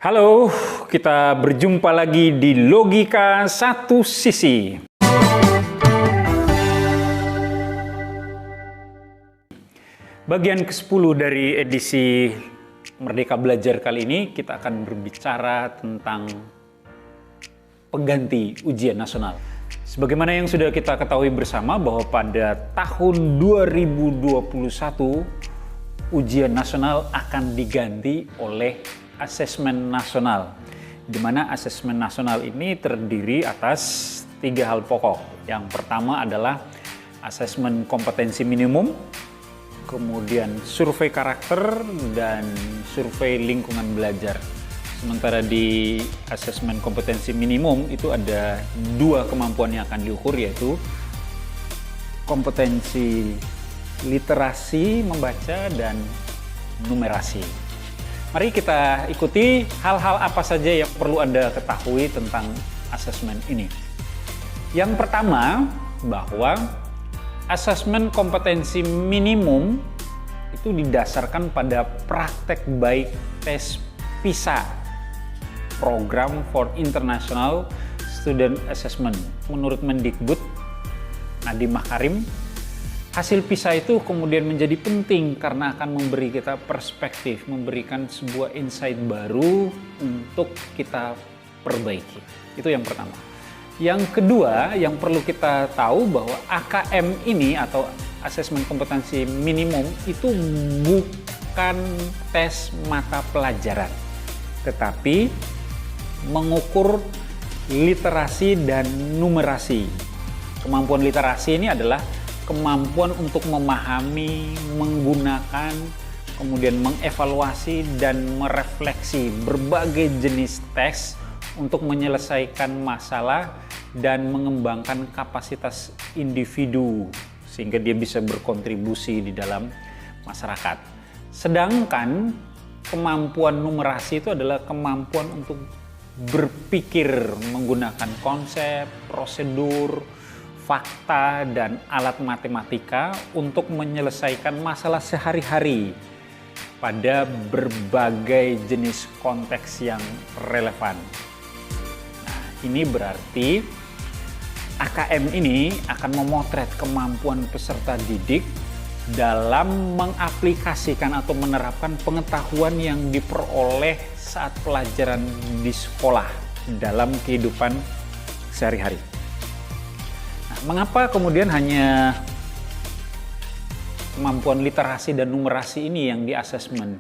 Halo, kita berjumpa lagi di Logika Satu Sisi. Bagian ke-10 dari edisi Merdeka Belajar kali ini kita akan berbicara tentang pengganti ujian nasional. Sebagaimana yang sudah kita ketahui bersama bahwa pada tahun 2021 ujian nasional akan diganti oleh asesmen nasional, di mana asesmen nasional ini terdiri atas 3 hal pokok. Yang pertama adalah asesmen kompetensi minimum, kemudian survei karakter, dan survei lingkungan belajar. Sementara di asesmen kompetensi minimum itu ada 2 kemampuan yang akan diukur, yaitu kompetensi literasi membaca dan numerasi. Mari kita ikuti hal-hal apa saja yang perlu Anda ketahui tentang asesmen ini. Yang pertama, bahwa asesmen kompetensi minimum itu didasarkan pada praktek baik tes PISA, Program for International Student Assessment. Menurut Mendikbud Nadiem Makarim, hasil PISA itu kemudian menjadi penting karena akan memberi kita perspektif, memberikan sebuah insight baru untuk kita perbaiki. Itu yang pertama. Yang kedua, yang perlu kita tahu bahwa AKM ini atau asesmen kompetensi minimum itu bukan tes mata pelajaran, tetapi mengukur literasi dan numerasi. Kemampuan literasi ini adalah kemampuan untuk memahami, menggunakan, kemudian mengevaluasi dan merefleksi berbagai jenis teks untuk menyelesaikan masalah dan mengembangkan kapasitas individu sehingga dia bisa berkontribusi di dalam masyarakat. Sedangkan kemampuan numerasi itu adalah kemampuan untuk berpikir menggunakan konsep, prosedur, fakta, dan alat matematika untuk menyelesaikan masalah sehari-hari pada berbagai jenis konteks yang relevan. Nah, ini berarti AKM ini akan memotret kemampuan peserta didik dalam mengaplikasikan atau menerapkan pengetahuan yang diperoleh saat pelajaran di sekolah dalam kehidupan sehari-hari. Mengapa kemudian hanya kemampuan literasi dan numerasi ini yang di-asesmen?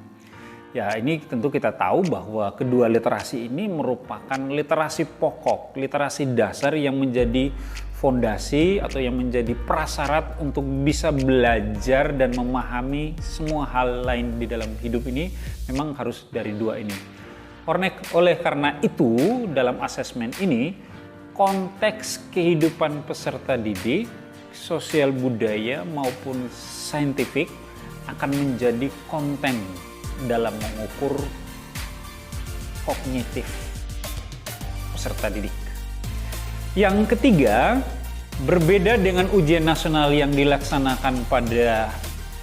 Ya, ini tentu kita tahu bahwa kedua literasi ini merupakan literasi pokok, literasi dasar yang menjadi fondasi atau yang menjadi prasyarat untuk bisa belajar dan memahami semua hal lain di dalam hidup ini memang harus dari 2 ini. Oleh karena itu, dalam asesmen ini konteks kehidupan peserta didik, sosial budaya maupun saintifik akan menjadi konten dalam mengukur kognitif peserta didik. Yang ketiga, berbeda dengan ujian nasional yang dilaksanakan pada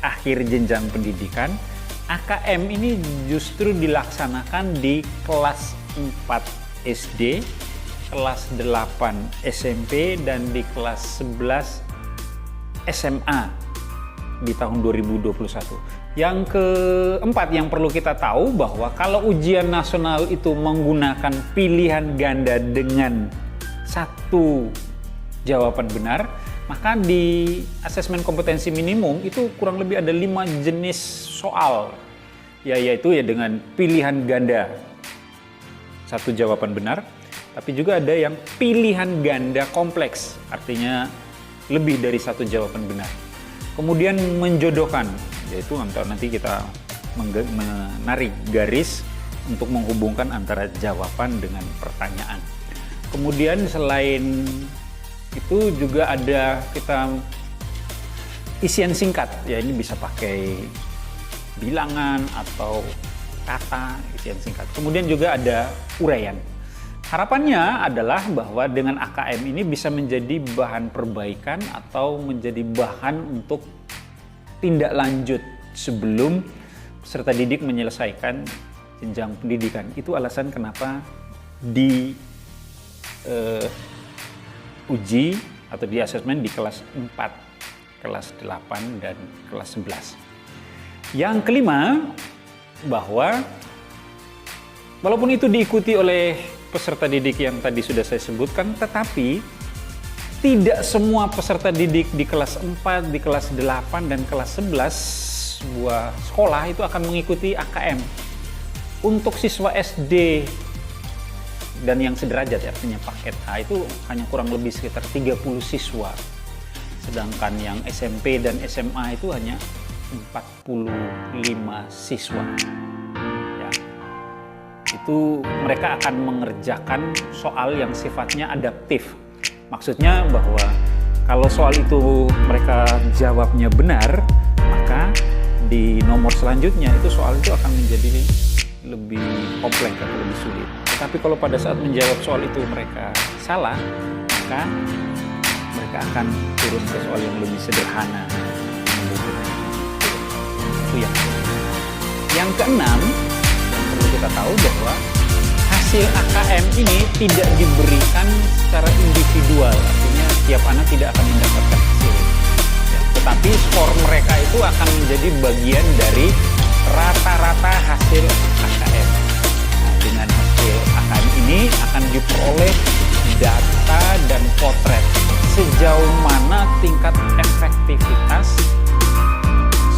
akhir jenjang pendidikan, AKM ini justru dilaksanakan di kelas 4 SD, kelas 8 SMP, dan di kelas 11 SMA di tahun 2021. Yang keempat yang perlu kita tahu bahwa kalau ujian nasional itu menggunakan pilihan ganda dengan 1 jawaban benar, maka di asesmen kompetensi minimum itu kurang lebih ada 5 jenis soal, yaitu dengan pilihan ganda 1 jawaban benar. Tapi juga ada yang pilihan ganda kompleks, artinya lebih dari 1 jawaban benar. Kemudian menjodohkan, yaitu nanti kita menarik garis untuk menghubungkan antara jawaban dengan pertanyaan. Kemudian selain itu juga ada kita isian singkat, ya ini bisa pakai bilangan atau kata, isian singkat. Kemudian juga ada uraian. Harapannya adalah bahwa dengan AKM ini bisa menjadi bahan perbaikan atau menjadi bahan untuk tindak lanjut sebelum peserta didik menyelesaikan jenjang pendidikan. Itu alasan kenapa di uji atau di asesmen di kelas 4, kelas 8, dan kelas 11. Yang kelima, bahwa walaupun itu diikuti oleh peserta didik yang tadi sudah saya sebutkan, tetapi tidak semua peserta didik di kelas 4, di kelas 8, dan kelas 11 sebuah sekolah itu akan mengikuti AKM. Untuk siswa SD dan yang sederajat, artinya paket A, itu hanya kurang lebih sekitar 30 siswa. Sedangkan yang SMP dan SMA itu hanya 45 siswa. Ya. Itu mereka akan mengerjakan soal yang sifatnya adaptif. Maksudnya bahwa kalau soal itu mereka jawabnya benar, maka di nomor selanjutnya itu soal itu akan menjadi lebih kompleks atau lebih sulit. Tetapi kalau pada saat menjawab soal itu mereka salah, maka mereka akan turun ke soal yang lebih sederhana. Itu yang keenam, yang perlu kita tahu bahwa hasil AKM ini tidak diberikan secara individual, artinya tiap anak tidak akan mendapatkan hasil. Ya, tetapi skor mereka itu akan menjadi bagian dari rata-rata hasil AKM. Nah, dengan hasil AKM ini akan diperoleh data dan potret sejauh mana tingkat efektivitas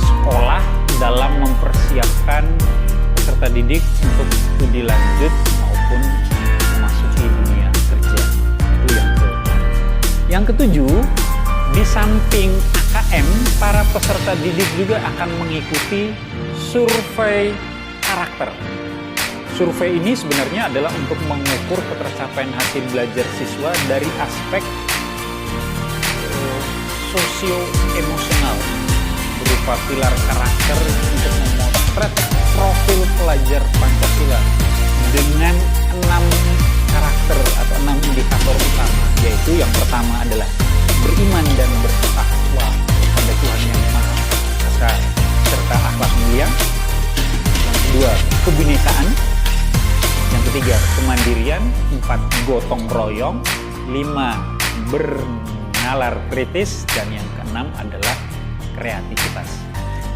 sekolah dalam mempersiapkan peserta didik untuk studi lanjut maupun memasuki dunia kerja. Itu yang ke-6. Yang ketujuh, di samping AKM, para peserta didik juga akan mengikuti survei karakter. Survei ini sebenarnya adalah untuk mengukur ketercapaian hasil belajar siswa dari aspek sosio-emosional, berupa pilar karakter untuk memotret profil pelajar Pancasila dengan 6 karakter atau 6 indikator utama, yaitu yang pertama adalah beriman dan bertakwa kepada Tuhan Yang Maha Esa serta akhlak mulia. Yang kedua, kebinekaan. Yang ketiga, kemandirian. 4, gotong royong. 5, bernalar kritis. Dan yang keenam adalah kreativitas.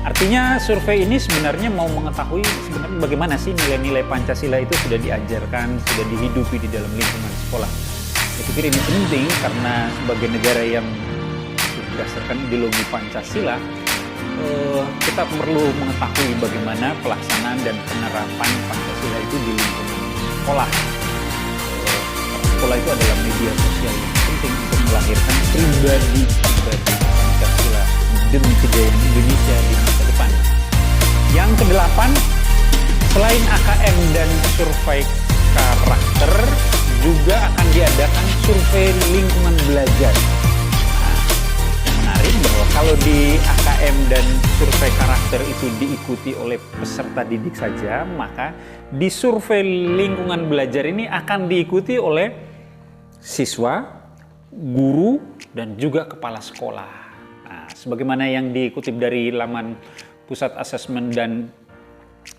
Artinya survei ini sebenarnya mau mengetahui sebenarnya bagaimana sih nilai-nilai Pancasila itu sudah diajarkan, sudah dihidupi di dalam lingkungan sekolah. Saya pikir ini penting karena sebagai negara yang berdasarkan ideologi Pancasila, kita perlu mengetahui bagaimana pelaksanaan dan penerapan Pancasila itu di lingkungan sekolah. Sekolah itu adalah media sosial yang penting untuk melahirkan pribadi Pancasila demi kejayaan Indonesia di masa depan. Yang kedelapan, selain AKM dan survei karakter, juga akan diadakan survei lingkungan belajar. Nah, yang menarik bahwa kalau di AKM dan survei karakter itu diikuti oleh peserta didik saja, maka di survei lingkungan belajar ini akan diikuti oleh siswa, guru, dan juga kepala sekolah. Sebagaimana yang dikutip dari laman Pusat Asesmen dan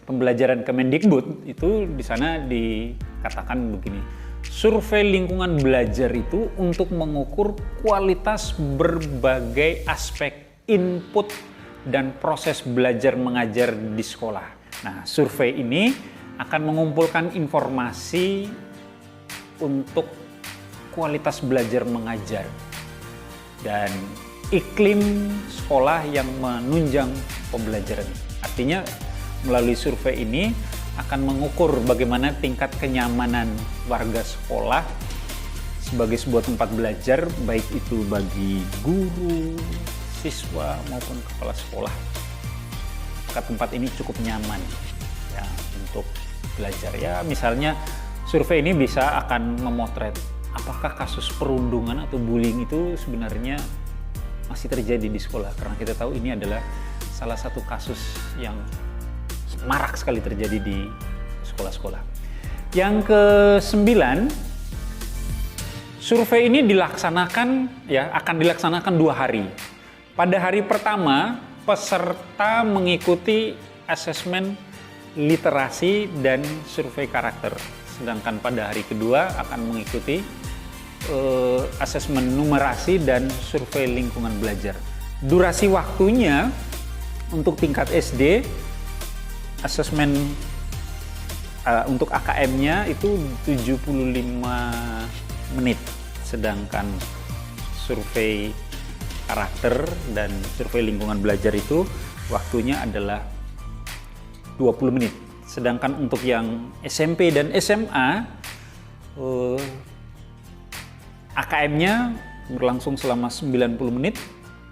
Pembelajaran Kemendikbud, itu di sana dikatakan begini, survei lingkungan belajar itu untuk mengukur kualitas berbagai aspek input dan proses belajar mengajar di sekolah. Nah, survei ini akan mengumpulkan informasi untuk kualitas belajar mengajar dan iklim sekolah yang menunjang pembelajaran. Artinya melalui survei ini akan mengukur bagaimana tingkat kenyamanan warga sekolah sebagai sebuah tempat belajar, baik itu bagi guru, siswa maupun kepala sekolah. Apakah tempat ini cukup nyaman ya untuk belajar? Ya, misalnya survei ini bisa akan memotret apakah kasus perundungan atau bullying itu sebenarnya masih terjadi di sekolah, karena kita tahu ini adalah salah satu kasus yang marak sekali terjadi di sekolah-sekolah. Yang ke-9, survei ini akan dilaksanakan 2 hari. Pada hari pertama, peserta mengikuti asesmen literasi dan survei karakter. Sedangkan pada hari kedua akan mengikuti asesmen numerasi dan survei lingkungan belajar. Durasi waktunya untuk tingkat SD, asesmen untuk AKM-nya itu 75 menit. Sedangkan survei karakter dan survei lingkungan belajar itu waktunya adalah 20 menit. Sedangkan untuk yang SMP dan SMA, AKM-nya berlangsung selama 90 menit,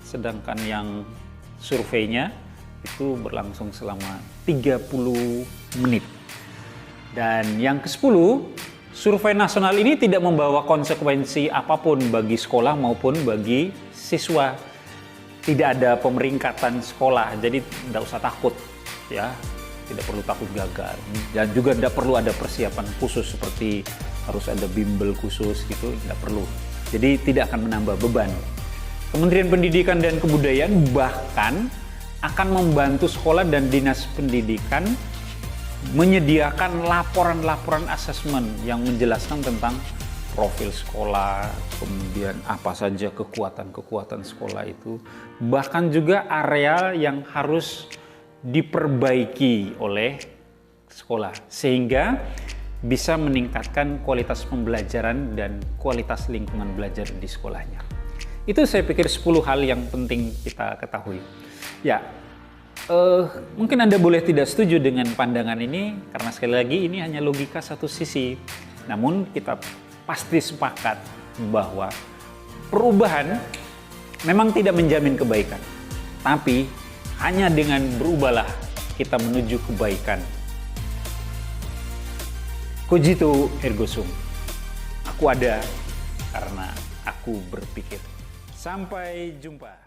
sedangkan yang surveinya itu berlangsung selama 30 menit. Dan yang ke-10, survei nasional ini tidak membawa konsekuensi apapun bagi sekolah maupun bagi siswa. Tidak ada pemeringkatan sekolah, jadi tidak usah takut ya. Tidak perlu takut gagal, dan juga tidak perlu ada persiapan khusus seperti harus ada bimbel khusus gitu, tidak perlu. Jadi tidak akan menambah beban. Kementerian Pendidikan dan Kebudayaan bahkan akan membantu sekolah dan dinas pendidikan menyediakan laporan-laporan asesmen yang menjelaskan tentang profil sekolah, kemudian apa saja kekuatan-kekuatan sekolah itu, bahkan juga area yang harus diperbaiki oleh sekolah sehingga bisa meningkatkan kualitas pembelajaran dan kualitas lingkungan belajar di sekolahnya. Itu saya pikir 10 hal yang penting kita ketahui. Ya, mungkin Anda boleh tidak setuju dengan pandangan ini karena sekali lagi ini hanya logika satu sisi. Namun kita pasti sepakat bahwa perubahan memang tidak menjamin kebaikan, tapi hanya dengan berubahlah kita menuju kebaikan. Cogito ergo sum. Aku ada karena aku berpikir. Sampai jumpa.